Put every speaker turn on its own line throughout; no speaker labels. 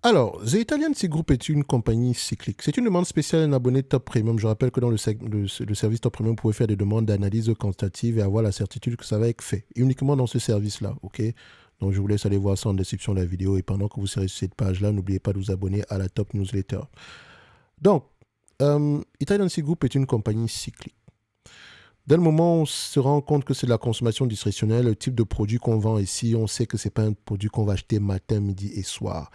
Alors, The Italian Sea Group est une compagnie cyclique. C'est une demande spéciale d'un abonné Top Premium. Je rappelle que dans le service Top Premium, vous pouvez faire des demandes d'analyse quantitative et avoir la certitude que ça va être fait. Uniquement dans ce service-là, ok? Donc, je vous laisse aller voir ça en description de la vidéo. Et pendant que vous serez sur cette page-là, n'oubliez pas de vous abonner à la Top Newsletter. Donc, Italian Sea Group est une compagnie cyclique. Dès le moment où on se rend compte que c'est de la consommation discrétionnelle, le type de produit qu'on vend ici, on sait que ce n'est pas un produit qu'on va acheter matin, midi et soir.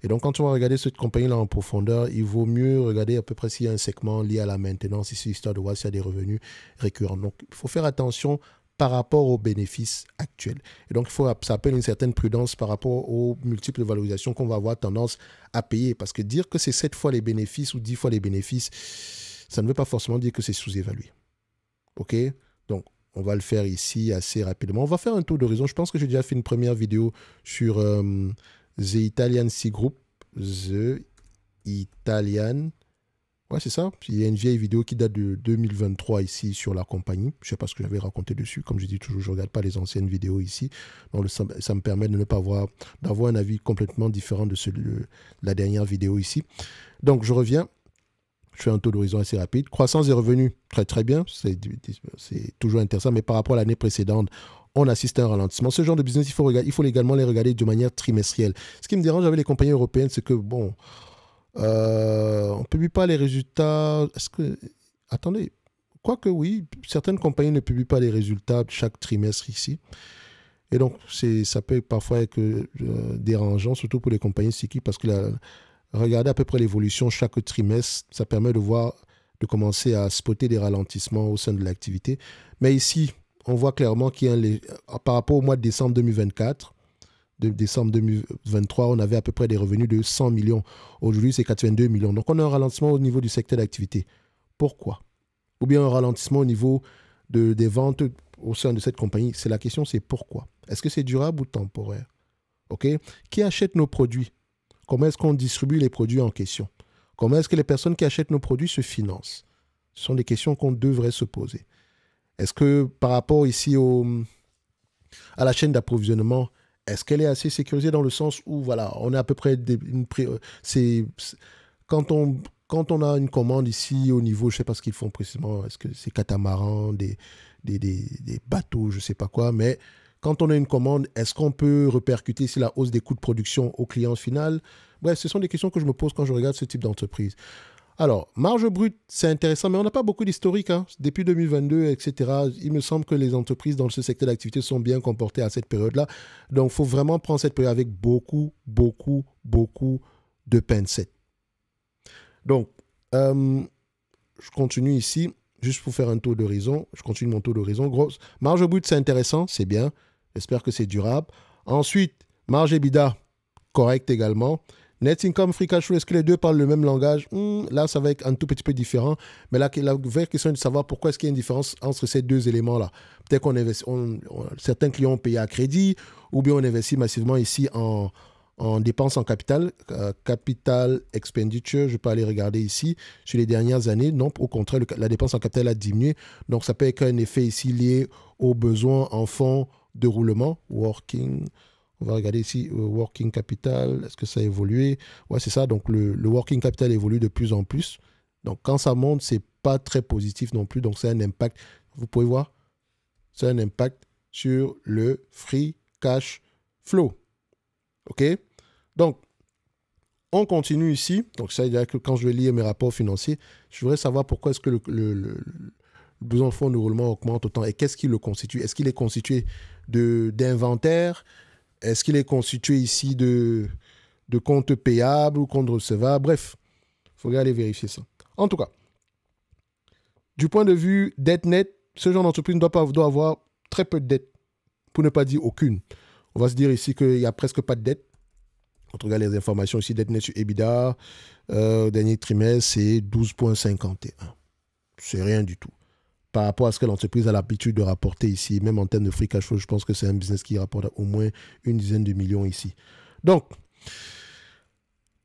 Et donc, quand on va regarder cette compagnie-là en profondeur, il vaut mieux regarder à peu près s'il y a un segment lié à la maintenance, ici, histoire de voir s'il y a des revenus récurrents. Donc, il faut faire attention par rapport aux bénéfices actuels. Et donc, ça appelle une certaine prudence par rapport aux multiples valorisations qu'on va avoir tendance à payer. Parce que dire que c'est 7 fois les bénéfices ou 10 fois les bénéfices, ça ne veut pas forcément dire que c'est sous-évalué. OK? Donc, on va le faire ici assez rapidement. On va faire un tour d'horizon. Je pense que j'ai déjà fait une première vidéo sur The Italian Sea Group. The Italian. Ouais, c'est ça. Il y a une vieille vidéo qui date de 2023 ici sur la compagnie. Je ne sais pas ce que j'avais raconté dessus. Comme je dis toujours, je ne regarde pas les anciennes vidéos ici. Donc, ça me permet de ne pas d'avoir un avis complètement différent de celui de la dernière vidéo ici. Donc, je reviens. Je fais un taux d'horizon assez rapide. Croissance des revenus, très très bien. C'est toujours intéressant. Mais par rapport à l'année précédente, on assiste à un ralentissement. Ce genre de business, il faut également les regarder de manière trimestrielle. Ce qui me dérange avec les compagnies européennes, c'est que, bon, on ne publie pas les résultats. Attendez. Quoique oui, certaines compagnies ne publient pas les résultats chaque trimestre ici. Et donc, ça peut parfois être dérangeant, surtout pour les compagnies cycliques, parce que regardez à peu près l'évolution chaque trimestre. Ça permet de commencer à spotter des ralentissements au sein de l'activité. Mais ici, on voit clairement qu'il y a par rapport au mois de décembre 2024, de décembre 2023, on avait à peu près des revenus de 100 millions. Aujourd'hui, c'est 82 millions. Donc, on a un ralentissement au niveau du secteur d'activité. Pourquoi? Ou bien un ralentissement au niveau des ventes au sein de cette compagnie. La question, c'est pourquoi? Est-ce que c'est durable ou temporaire? OK? Qui achète nos produits? Comment est-ce qu'on distribue les produits en question? Comment est-ce que les personnes qui achètent nos produits se financent? Ce sont des questions qu'on devrait se poser. Est-ce que par rapport ici à la chaîne d'approvisionnement, est-ce qu'elle est assez sécurisée dans le sens où, voilà, on est à peu près... quand on a une commande ici au niveau, je ne sais pas ce qu'ils font précisément, est-ce que c'est catamarans, des bateaux, je ne sais pas quoi, mais... Quand on a une commande, est-ce qu'on peut répercuter ici la hausse des coûts de production au client final? Bref, ce sont des questions que je me pose quand je regarde ce type d'entreprise. Alors, marge brute, c'est intéressant, mais on n'a pas beaucoup d'historique. Depuis 2022, etc., il me semble que les entreprises dans ce secteur d'activité sont bien comportées à cette période-là. Donc, il faut vraiment prendre cette période avec beaucoup, beaucoup, beaucoup de pincettes. Donc, je continue ici, juste pour faire un tour d'horizon. Je continue mon tour d'horizon. Grosse marge brute, c'est intéressant, c'est bien. J'espère que c'est durable. Ensuite, marge EBITDA, correct également. Net income, free cash flow, est-ce que les deux parlent le même langage? Là, ça va être un tout petit peu différent. Mais là, la vraie question est de savoir pourquoi est-ce qu'il y a une différence entre ces deux éléments-là. Peut-être qu'on investit, certains clients ont payé à crédit, ou bien on investit massivement ici en dépenses en capital, capital expenditure, je peux aller regarder ici, sur les dernières années. Non, au contraire, la dépense en capital a diminué. Donc, ça peut être un effet ici lié aux besoins en fonds de roulement, working. On va regarder ici, working capital, est-ce que ça a évolué? Ouais, c'est ça. Donc, le working capital évolue de plus en plus. Donc, quand ça monte, c'est pas très positif non plus. Donc, c'est un impact. Vous pouvez voir, c'est un impact sur le free cash flow. OK? Donc, on continue ici. Donc, ça veut dire que quand je vais lire mes rapports financiers, je voudrais savoir pourquoi est-ce que le besoin de fonds de roulement augmente autant et qu'est-ce qui le constitue? Est-ce qu'il est constitué d'inventaire? Est-ce qu'il est constitué ici de comptes payables ou comptes recevables? Bref, il faudrait aller vérifier ça. En tout cas, du point de vue dette nette, ce genre d'entreprise doit avoir très peu de dettes, pour ne pas dire aucune. On va se dire ici qu'il n'y a presque pas de dette. Quand on regarde les informations ici, dette nette sur EBITDA, dernier trimestre, c'est 12,51. C'est rien du tout. Par rapport à ce que l'entreprise a l'habitude de rapporter ici, même en termes de free cash flow, je pense que c'est un business qui rapporte au moins une dizaine de millions ici. Donc,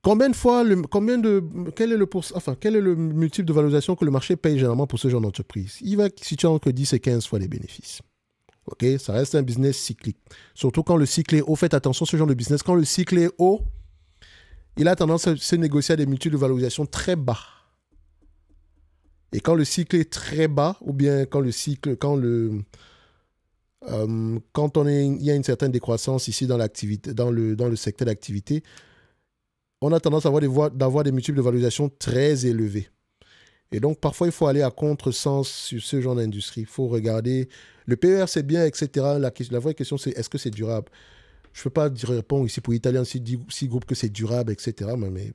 quel est le multiple de valorisation que le marché paye généralement pour ce genre d'entreprise? Il va situer entre 10 et 15 fois les bénéfices. OK, ça reste un business cyclique. Surtout quand le cycle est haut, faites attention à ce genre de business. Quand le cycle est haut, il a tendance à se négocier à des multiples de valorisation très bas. Et quand le cycle est très bas, ou bien quand il y a une certaine décroissance ici dans l'activité, dans le secteur d'activité, on a tendance à d'avoir des multiples de valorisation très élevés. Et donc, parfois, il faut aller à contresens sur ce genre d'industrie. Il faut regarder. Le PER, c'est bien, etc. La vraie question, c'est est-ce que c'est durable? Je ne peux pas répondre ici pour Italien, si groupe que c'est durable, etc. Mais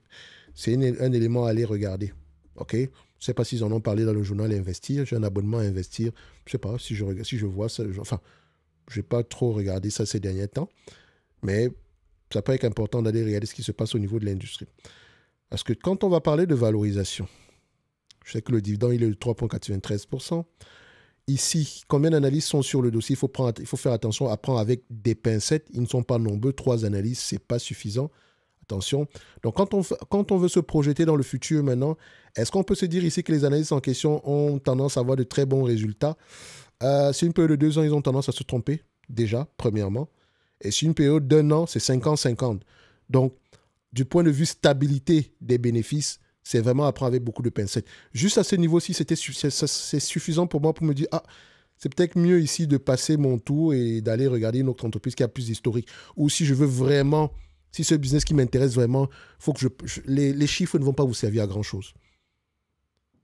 c'est un élément à aller regarder. OK? Je ne sais pas s'ils en ont parlé dans le journal Investir. J'ai un abonnement à Investir. Je ne sais pas si je vois ça. Enfin, je n'ai pas trop regardé ça ces derniers temps. Mais ça peut être important d'aller regarder ce qui se passe au niveau de l'industrie. Parce que quand on va parler de valorisation, je sais que le dividende, il est de 3,93%. Ici, combien d'analyses sont sur le dossier? Il faut faire attention à prendre avec des pincettes. Ils ne sont pas nombreux. 3 analyses, ce n'est pas suffisant. Attention. Donc, quand on veut se projeter dans le futur maintenant, est-ce qu'on peut se dire ici que les analyses en question ont tendance à avoir de très bons résultats? C'est une période de 2 ans, ils ont tendance à se tromper, déjà, premièrement. Et sur une période d'1 an, c'est 50-50. Donc, du point de vue stabilité des bénéfices, c'est vraiment à prendre avec beaucoup de pincettes. Juste à ce niveau-ci, c'est suffisant pour moi pour me dire, ah, c'est peut-être mieux ici de passer mon tour et d'aller regarder une autre entreprise qui a plus d'historique. Ou si je veux vraiment, si ce business qui m'intéresse vraiment, faut que les chiffres ne vont pas vous servir à grand-chose.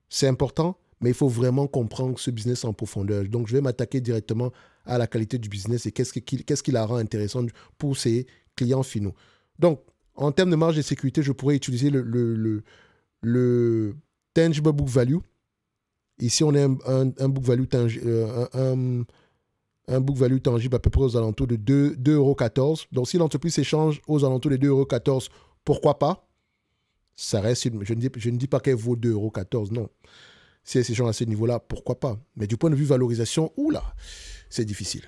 C'est important, mais il faut vraiment comprendre ce business en profondeur. Donc, je vais m'attaquer directement à la qualité du business et qu'est-ce qui la rend intéressante pour ses clients finaux. Donc, en termes de marge de sécurité, je pourrais utiliser le tangible book value. Ici, on a un book value tangible à peu près aux alentours de 2,14 €. Donc, si l'entreprise s'échange aux alentours de 2,14 €, pourquoi pas? Ça reste je ne dis pas qu'elle vaut 2,14 €, non. Si elle s'échange à ce niveau-là, pourquoi pas? Mais du point de vue valorisation, oula, c'est difficile.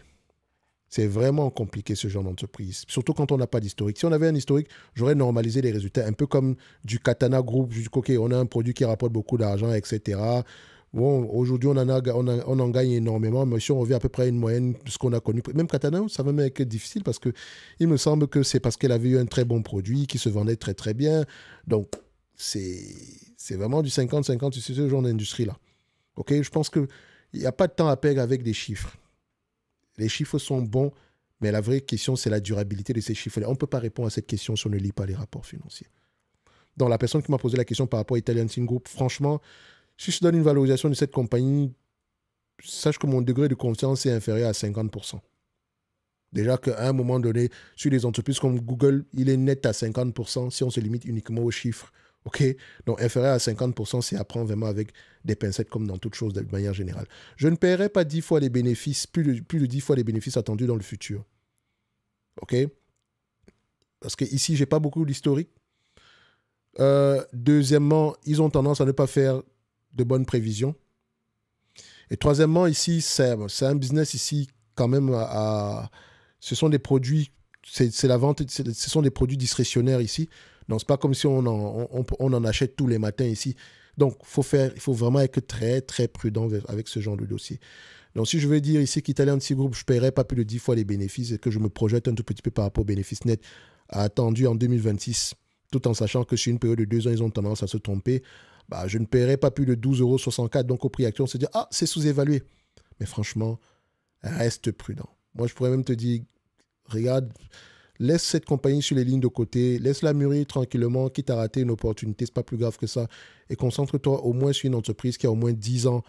C'est vraiment compliqué ce genre d'entreprise, surtout quand on n'a pas d'historique. Si on avait un historique, j'aurais normalisé les résultats, un peu comme du Katana Group. Je dis, OK, on a un produit qui rapporte beaucoup d'argent, etc. Bon, aujourd'hui, on en gagne énormément, mais si on revient à peu près à une moyenne de ce qu'on a connu, même Katana, ça va même être difficile parce que il me semble que c'est parce qu'elle avait eu un très bon produit qui se vendait très, très bien. Donc, c'est vraiment du 50-50 sur ce genre d'industrie-là. OK, je pense qu'il n'y a pas de temps à perdre avec des chiffres. Les chiffres sont bons, mais la vraie question, c'est la durabilité de ces chiffres-là. On ne peut pas répondre à cette question si on ne lit pas les rapports financiers. Donc, la personne qui m'a posé la question par rapport à Italian Tin Group, franchement, si je donne une valorisation de cette compagnie, sache que mon degré de confiance est inférieur à 50%. Déjà qu'à un moment donné, sur des entreprises comme Google, il est net à 50% si on se limite uniquement aux chiffres. OK? Donc, inférieur à 50%, c'est à prendre vraiment avec des pincettes comme dans toute chose de manière générale. Je ne paierai pas 10 fois les bénéfices, plus de 10 fois les bénéfices attendus dans le futur. OK? Parce qu'ici, je n'ai pas beaucoup d'historique. Deuxièmement, ils ont tendance à ne pas faire de bonnes prévisions. Et troisièmement, ici, c'est un business ici quand même ce sont des produits, c'est la vente, ce sont des produits discrétionnaires ici. Donc, ce n'est pas comme si on en achète tous les matins ici. Donc, il faut vraiment être très, très prudent avec ce genre de dossier. Donc, si je veux dire ici qu'Italian Sea Group, je ne paierai pas plus de 10 fois les bénéfices et que je me projette un tout petit peu par rapport aux bénéfices nets attendus en 2026, tout en sachant que sur une période de 2 ans, ils ont tendance à se tromper, bah, je ne paierai pas plus de 12,64 €. Donc, au prix actuel, on se dit, ah, c'est sous-évalué. Mais franchement, reste prudent. Moi, je pourrais même te dire, regarde, laisse cette compagnie sur les lignes de côté, laisse-la mûrir tranquillement, quitte à rater une opportunité, ce n'est pas plus grave que ça. Et concentre-toi au moins sur une entreprise qui a au moins 10 ans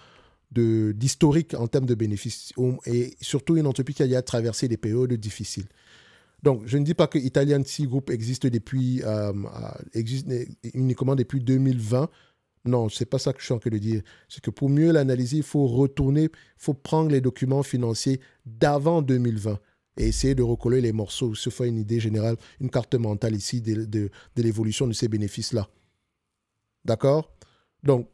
d'historique en termes de bénéfices. Et surtout une entreprise qui a déjà traversé des périodes difficiles. Donc, je ne dis pas que Italian Sea Group existe uniquement depuis 2020. Non, ce n'est pas ça que je suis en train de dire. C'est que pour mieux l'analyser, il faut retourner, il faut prendre les documents financiers d'avant 2020 et essayer de recoller les morceaux, se faire une idée générale, une carte mentale ici de l'évolution de ces bénéfices-là. D'accord? Donc,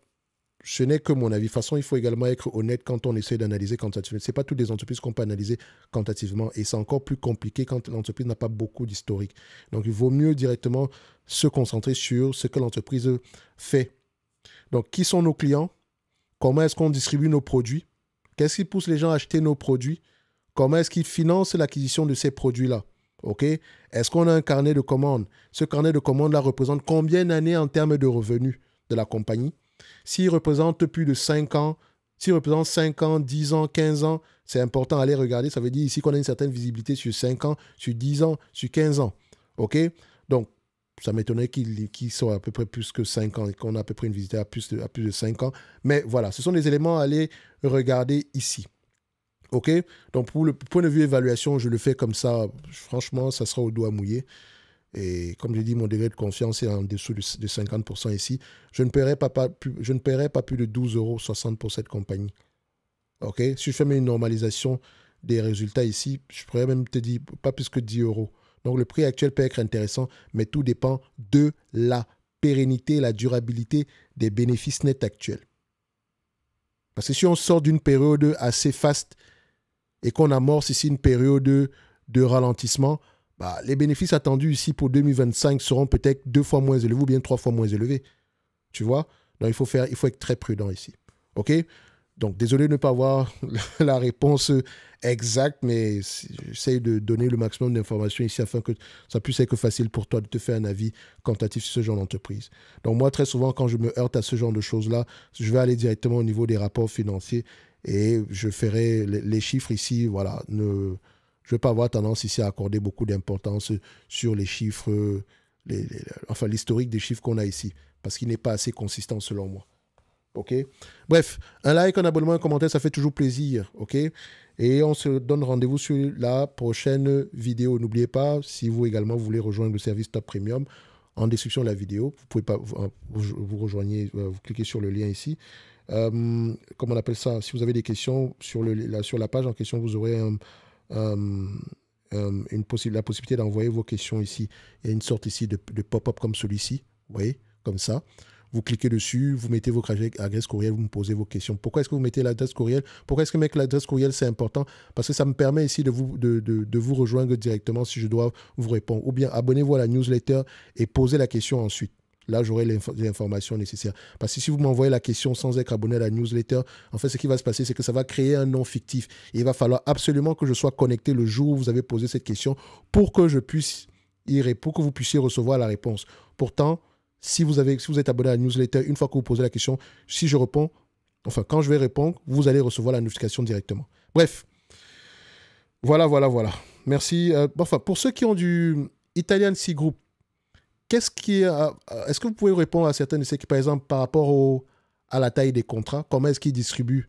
ce n'est que mon avis. De toute façon, il faut également être honnête quand on essaie d'analyser quantitativement. Ce n'est pas toutes les entreprises qu'on peut analyser quantitativement et c'est encore plus compliqué quand l'entreprise n'a pas beaucoup d'historique. Donc, il vaut mieux directement se concentrer sur ce que l'entreprise fait. Donc, qui sont nos clients? Comment est-ce qu'on distribue nos produits? Qu'est-ce qui pousse les gens à acheter nos produits? Comment est-ce qu'ils financent l'acquisition de ces produits-là? OK? Est-ce qu'on a un carnet de commandes? Ce carnet de commandes-là représente combien d'années en termes de revenus de la compagnie? S'il représente plus de 5 ans, s'il représente 5 ans, 10 ans, 15 ans, c'est important d'aller regarder. Ça veut dire ici qu'on a une certaine visibilité sur 5 ans, sur 10 ans, sur 15 ans. OK? Donc, ça m'étonnerait qu'il soit à peu près plus que 5 ans et qu'on a à peu près une visibilité à plus de 5 ans. Mais voilà, ce sont des éléments à aller regarder ici. OK? Donc, pour le point de vue évaluation, je le fais comme ça. Franchement, ça sera au doigt mouillé. Et comme j'ai dit, mon degré de confiance est en dessous de 50% ici. Je ne paierai pas plus de 12,60 € pour cette compagnie. OK? Si je fais une normalisation des résultats ici, je pourrais même te dire pas plus que 10 €. Donc, le prix actuel peut être intéressant, mais tout dépend de la pérennité, la durabilité des bénéfices nets actuels. Parce que si on sort d'une période assez faste et qu'on amorce ici une période de ralentissement, bah, les bénéfices attendus ici pour 2025 seront peut-être 2 fois moins élevés ou bien 3 fois moins élevés. Tu vois? Donc, il faut être très prudent ici. OK? Donc, désolé de ne pas avoir la réponse exacte, mais j'essaie de donner le maximum d'informations ici afin que ça puisse être facile pour toi de te faire un avis quantitatif sur ce genre d'entreprise. Donc, moi, très souvent, quand je me heurte à ce genre de choses-là, je vais aller directement au niveau des rapports financiers et je ferai les chiffres ici. Voilà, je ne vais pas avoir tendance ici à accorder beaucoup d'importance sur les chiffres, enfin, l'historique des chiffres qu'on a ici, parce qu'il n'est pas assez consistant selon moi. OK? Bref, un like, un abonnement, un commentaire, ça fait toujours plaisir. OK? Et on se donne rendez-vous sur la prochaine vidéo. N'oubliez pas, si vous également voulez rejoindre le service Top Premium, en description de la vidéo, vous pouvez pas vous rejoignez, vous cliquez sur le lien ici. Comment on appelle ça? Si vous avez des questions sur la page en question, vous aurez la possibilité d'envoyer vos questions ici. Il y a une sorte ici de pop-up comme celui-ci. Vous voyez? Comme ça. Vous cliquez dessus, vous mettez votre adresse courriel, vous me posez vos questions. Pourquoi est-ce que vous mettez l'adresse courriel? Pourquoi est-ce que mettre l'adresse courriel, c'est important? Parce que ça me permet ici de vous rejoindre directement si je dois vous répondre. Ou bien abonnez-vous à la newsletter et posez la question ensuite. Là, j'aurai les informations nécessaires. Parce que si vous m'envoyez la question sans être abonné à la newsletter, en fait, ce qui va se passer, c'est que ça va créer un nom fictif. Et il va falloir absolument que je sois connecté le jour où vous avez posé cette question pour que je puisse pour que vous puissiez recevoir la réponse. Pourtant, si vous êtes abonné à la newsletter, une fois que vous posez la question, si je réponds, enfin, quand je vais répondre, vous allez recevoir la notification directement. Bref, voilà. Merci. Enfin, pour ceux qui ont du Italian Sea Group, est-ce que vous pouvez répondre à certaines de ces, par exemple, par rapport à la taille des contrats, comment est-ce qu'ils distribuent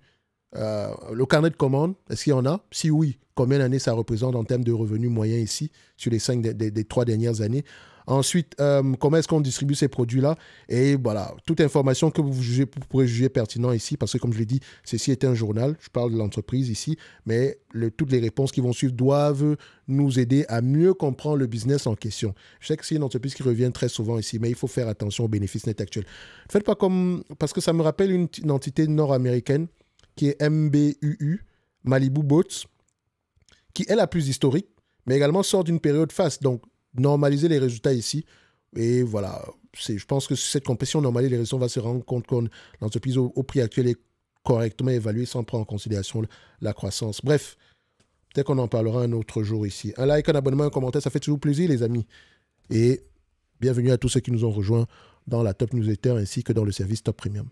le carnet de commandes, est-ce qu'il y en a? Si oui, combien d'années ça représente en termes de revenus moyens ici, sur les 5 des 3 dernières années? Ensuite, comment est-ce qu'on distribue ces produits-là? Et voilà, toute information que vous pourrez juger pertinent ici, parce que comme je l'ai dit, ceci est un journal, je parle de l'entreprise ici, mais toutes les réponses qui vont suivre doivent nous aider à mieux comprendre le business en question. Je sais que c'est une entreprise qui revient très souvent ici, mais il faut faire attention aux bénéfices nets actuels. Faites pas comme... Parce que ça me rappelle une entité nord-américaine qui est MBUU, Malibu Boats, qui est la plus historique, mais également sort d'une période faste. Donc, normaliser les résultats ici. Et voilà, je pense que cette compétition normalise les résultats, on va se rendre compte que l'entreprise au prix actuel est correctement évaluée sans prendre en considération la croissance. Bref, peut-être qu'on en parlera un autre jour ici. Un like, un abonnement, un commentaire, ça fait toujours plaisir, les amis. Et bienvenue à tous ceux qui nous ont rejoints dans la Top Newsletter ainsi que dans le service Top Premium.